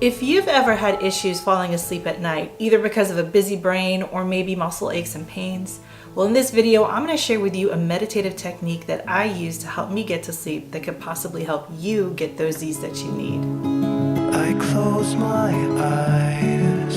If you've ever had issues falling asleep at night, either because of a busy brain or maybe muscle aches and pains, well, in this video, I'm going to share with you a meditative technique that I use to help me get to sleep that could possibly help you get those Z's that you need. I close my eyes,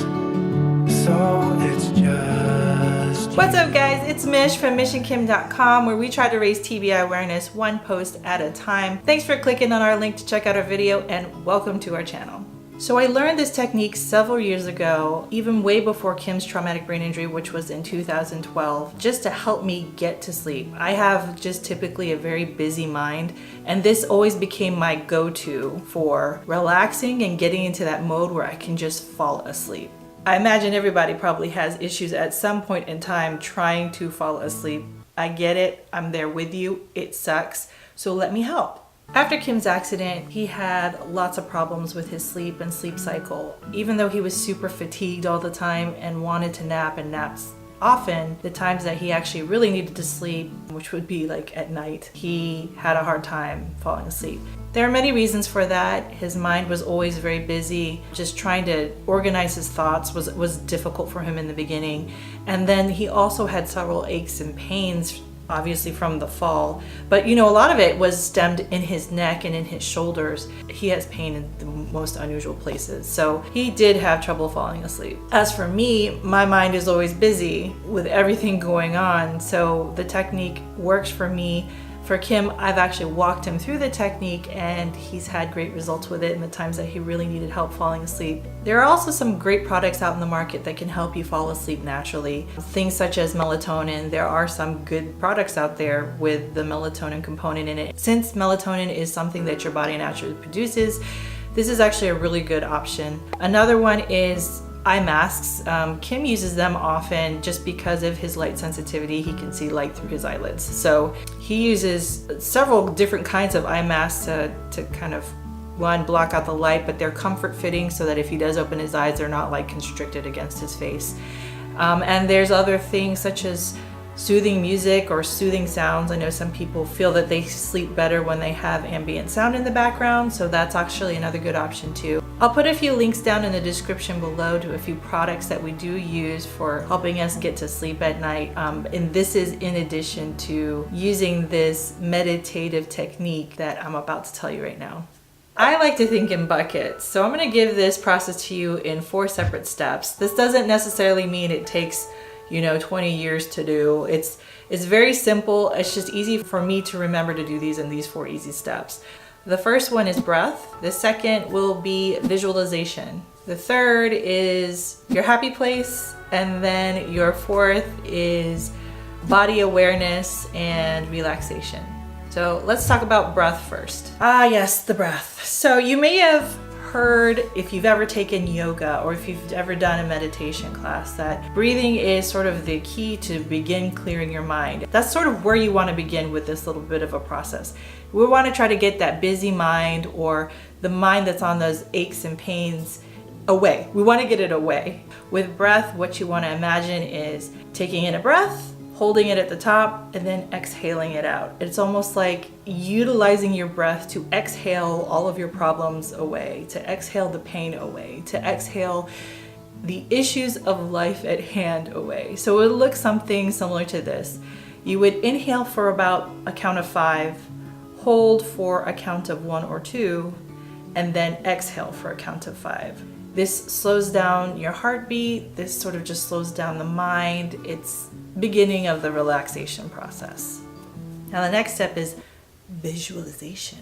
so it's just... What's up, guys? It's Mish from mishandkim.com, where we try to raise TBI awareness one post at a time. Thanks for clicking on our link to check out our video, and welcome to our channel. So I learned this technique several years ago, even way before Kim's traumatic brain injury, which was in 2012, just to help me get to sleep. I have just typically a very busy mind, and this always became my go-to for relaxing and getting into that mode where I can just fall asleep. I imagine everybody probably has issues at some point in time trying to fall asleep. I get it, I'm there with you, it sucks, so let me help. After Kim's accident, he had lots of problems with his sleep and sleep cycle. Even though he was super fatigued all the time and wanted to nap and naps often, the times that he actually really needed to sleep, which would be like at night, he had a hard time falling asleep. There are many reasons for that. His mind was always very busy. Just trying to organize his thoughts was difficult for him in the beginning. And then he also had several aches and pains, obviously from the fall, but a lot of it was stemmed in his neck and in his shoulders. He has pain in the most unusual places, so he did have trouble falling asleep. As for me, my mind is always busy with everything going on, so the technique works for me. For Kim, I've actually walked him through the technique and he's had great results with it in the times that he really needed help falling asleep. There are also some great products out in the market that can help you fall asleep naturally. Things such as melatonin. There are some good products out there with the melatonin component in it. Since melatonin is something that your body naturally produces, this is actually a really good option. Another one is eye masks. Kim uses them often just because of his light sensitivity. He can see light through his eyelids. So he uses several different kinds of eye masks to kind of, one, block out the light, but they're comfort fitting so that if he does open his eyes, they're not like constricted against his face. And there's other things such as soothing music or soothing sounds. I know some people feel that they sleep better when they have ambient sound in the background, so that's actually another good option too. I'll put a few links down in the description below to a few products that we do use for helping us get to sleep at night. And this is in addition to using this meditative technique that I'm about to tell you right now. I like to think in buckets, so I'm going to give this process to you in 4 separate steps. This doesn't necessarily mean it takes 20 years to do. It's very simple. It's just easy for me to remember to do these in these 4 easy steps. The first one is breath. The second will be visualization. The third is your happy place. And then your fourth is body awareness and relaxation. So let's talk about breath first. Yes, the breath. So you may have heard, if you've ever taken yoga or if you've ever done a meditation class, that breathing is sort of the key to begin clearing your mind. That's sort of where you want to begin with this little bit of a process. We want to try to get that busy mind or the mind that's on those aches and pains away. We want to get it away. With breath, what you want to imagine is taking in a breath, holding it at the top, and then exhaling it out. It's almost like utilizing your breath to exhale all of your problems away, to exhale the pain away, to exhale the issues of life at hand away. So it would look something similar to this. You would inhale for about a count of 5, hold for a count of 1 or 2, and then exhale for a count of 5. This slows down your heartbeat. This sort of just slows down the mind. It's beginning of the relaxation process. Now the next step is visualization.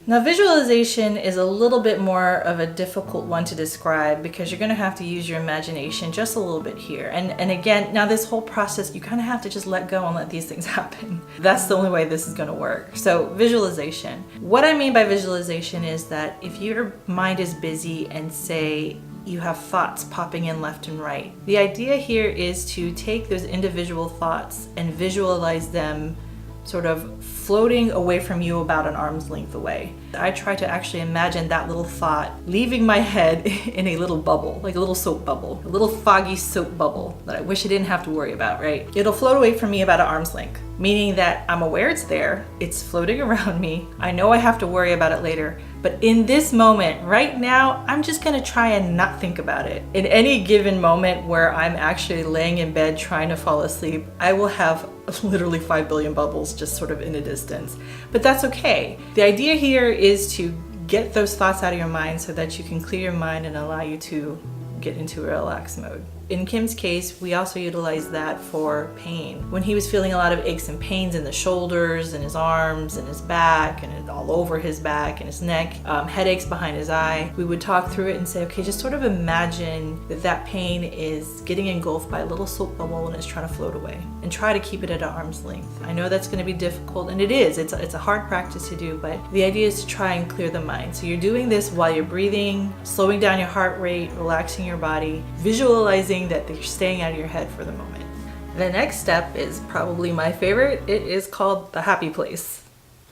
Now visualization is a little bit more of a difficult one to describe because you're going to have to use your imagination just a little bit here. And again, now this whole process, you kind of have to just let go and let these things happen. That's the only way this is going to work. So visualization. What I mean by visualization is that if your mind is busy and say you have thoughts popping in left and right, the idea here is to take those individual thoughts and visualize them sort of floating away from you about an arm's length away. I try to actually imagine that little thought leaving my head in a little bubble, like a little soap bubble, a little foggy soap bubble that I wish I didn't have to worry about, right? It'll float away from me about an arm's length, meaning that I'm aware it's there, it's floating around me, I know I have to worry about it later, But in this moment, right now, I'm just gonna try and not think about it. In any given moment where I'm actually laying in bed trying to fall asleep, I will have literally 5 billion bubbles just sort of in a distance. But that's okay. The idea here is to get those thoughts out of your mind so that you can clear your mind and allow you to get into a relaxed mode. In Kim's case, we also utilize that for pain. When he was feeling a lot of aches and pains in the shoulders and his arms and his back and all over his back and his neck, headaches behind his eye, we would talk through it and say, okay, just sort of imagine that pain is getting engulfed by a little soap bubble and it's trying to float away, and try to keep it at an arm's length. I know that's going to be difficult, and it is. It's a hard practice to do, but the idea is to try and clear the mind. So you're doing this while you're breathing, slowing down your heart rate, relaxing your body, visualizing that you're staying out of your head for the moment. The next step is probably my favorite. It is called the happy place.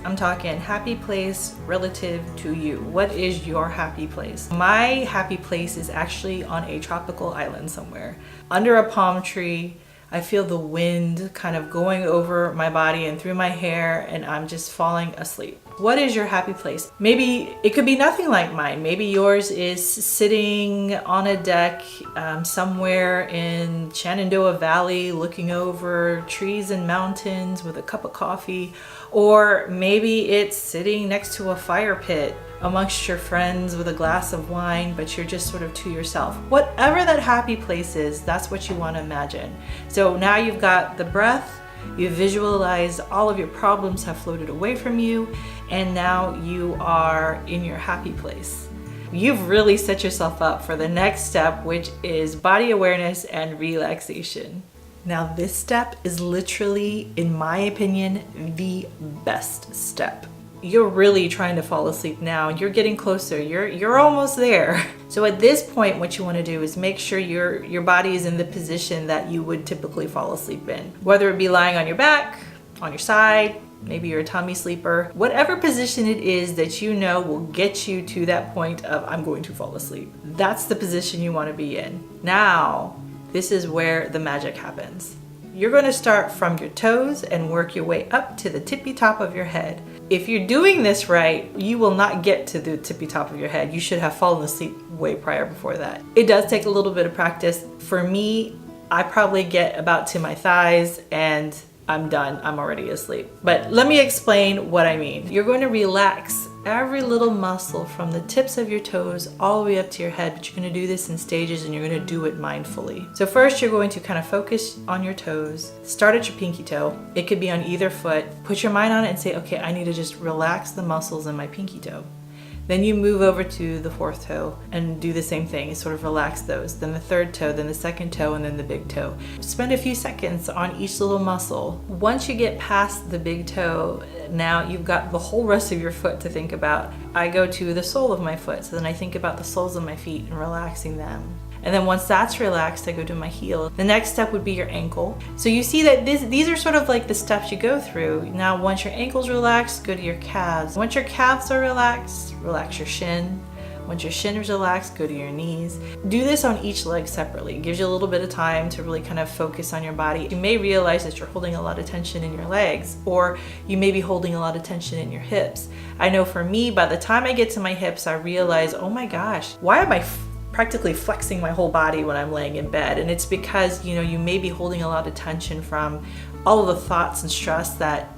I'm talking happy place relative to you. What is your happy place? My happy place is actually on a tropical island somewhere, under a palm tree. I feel the wind kind of going over my body and through my hair, and I'm just falling asleep. What is your happy place? Maybe it could be nothing like mine. Maybe yours is sitting on a deck somewhere in Shenandoah Valley looking over trees and mountains with a cup of coffee. Or maybe it's sitting next to a fire pit amongst your friends with a glass of wine, but you're just sort of to yourself. Whatever that happy place is, that's what you want to imagine. So now you've got the breath, you've visualized all of your problems have floated away from you, and now you are in your happy place. You've really set yourself up for the next step, which is body awareness and relaxation. Now this step is literally, in my opinion, the best step. You're really trying to fall asleep now. You're getting closer. You're almost there. So at this point, what you want to do is make sure your body is in the position that you would typically fall asleep in. Whether it be lying on your back, on your side, maybe you're a tummy sleeper, whatever position it is that you know will get you to that point of I'm going to fall asleep. That's the position you want to be in. Now, this is where the magic happens. You're going to start from your toes and work your way up to the tippy top of your head. If you're doing this right, you will not get to the tippy top of your head. You should have fallen asleep way prior before that. It does take a little bit of practice. For me, I probably get about to my thighs and I'm done. I'm already asleep. But let me explain what I mean. You're going to relax every little muscle from the tips of your toes all the way up to your head, but you're going to do this in stages and you're going to do it mindfully. So first you're going to kind of focus on your toes. Start at your pinky toe. It could be on either foot. Put your mind on it and say, okay, I need to just relax the muscles in my pinky toe. Then you move over to the fourth toe and do the same thing. You sort of relax those. Then the third toe, then the second toe, and then the big toe. Spend a few seconds on each little muscle. Once you get past the big toe, now you've got the whole rest of your foot to think about. I go to the sole of my foot, so then I think about the soles of my feet and relaxing them. And then once that's relaxed, I go to my heel. The next step would be your ankle. So you see that these are sort of like the steps you go through. Now, once your ankle's relaxed, go to your calves. Once your calves are relaxed, relax your shin. Once your shin is relaxed, go to your knees. Do this on each leg separately. It gives you a little bit of time to really kind of focus on your body. You may realize that you're holding a lot of tension in your legs, or you may be holding a lot of tension in your hips. I know for me, by the time I get to my hips, I realize, oh my gosh, why am I practically flexing my whole body when I'm laying in bed? And it's because, you know, you may be holding a lot of tension from all of the thoughts and stress that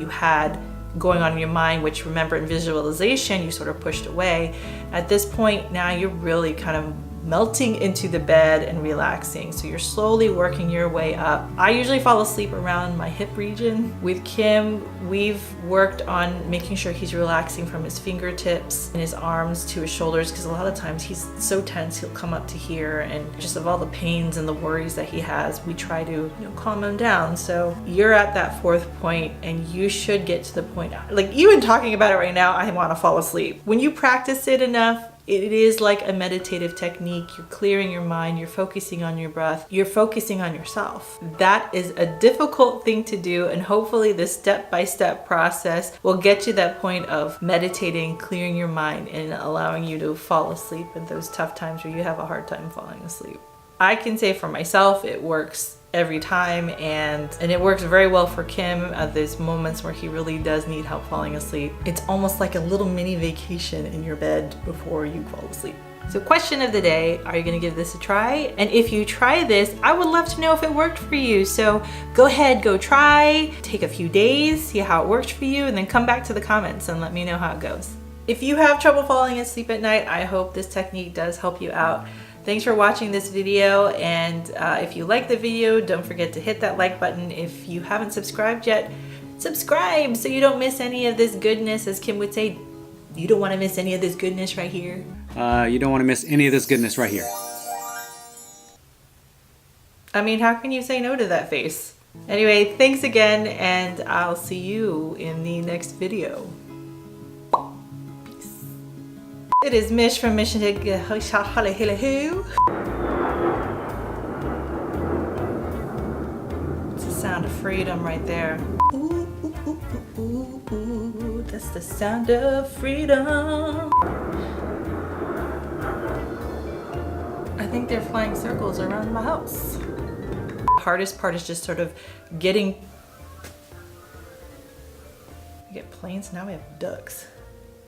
you had going on in your mind, which, remember, in visualization you sort of pushed away. At this point now you're really kind of melting into the bed and relaxing. So you're slowly working your way up. I usually fall asleep around my hip region. With Kim, we've worked on making sure he's relaxing from his fingertips and his arms to his shoulders, because a lot of times he's so tense he'll come up to here, and just of all the pains and the worries that he has, we try to, calm him down. So you're at that fourth point and you should get to the point, like even talking about it right now, I want to fall asleep. When you practice it enough, it is like a meditative technique. You're clearing your mind, you're focusing on your breath, you're focusing on yourself. That is a difficult thing to do, and hopefully this step-by-step process will get you that point of meditating, clearing your mind, and allowing you to fall asleep in those tough times where you have a hard time falling asleep. I can say for myself, it works every time, and it works very well for Kim at those moments where he really does need help falling asleep. It's almost like a little mini vacation in your bed before you fall asleep. So question of the day, are you gonna give this a try? And if you try this, I would love to know if it worked for you. So go ahead, go try, take a few days, see how it works for you, and then come back to the comments and let me know how it goes. If you have trouble falling asleep at night, I hope this technique does help you out. Thanks for watching this video, and if you like the video, don't forget to hit that like button. If you haven't subscribed yet, subscribe so you don't miss any of this goodness. As Kim would say, you don't want to miss any of this goodness right here. You don't want to miss any of this goodness right here. I mean, how can you say no to that face? Anyway, thanks again, and I'll see you in the next video. Peace. It is Mish from Mish and It's the sound of freedom right there. Ooh, ooh, ooh, ooh, ooh, ooh. That's the sound of freedom. I think they're flying circles around my house. The hardest part is just sort of getting... We get planes, now we have ducks.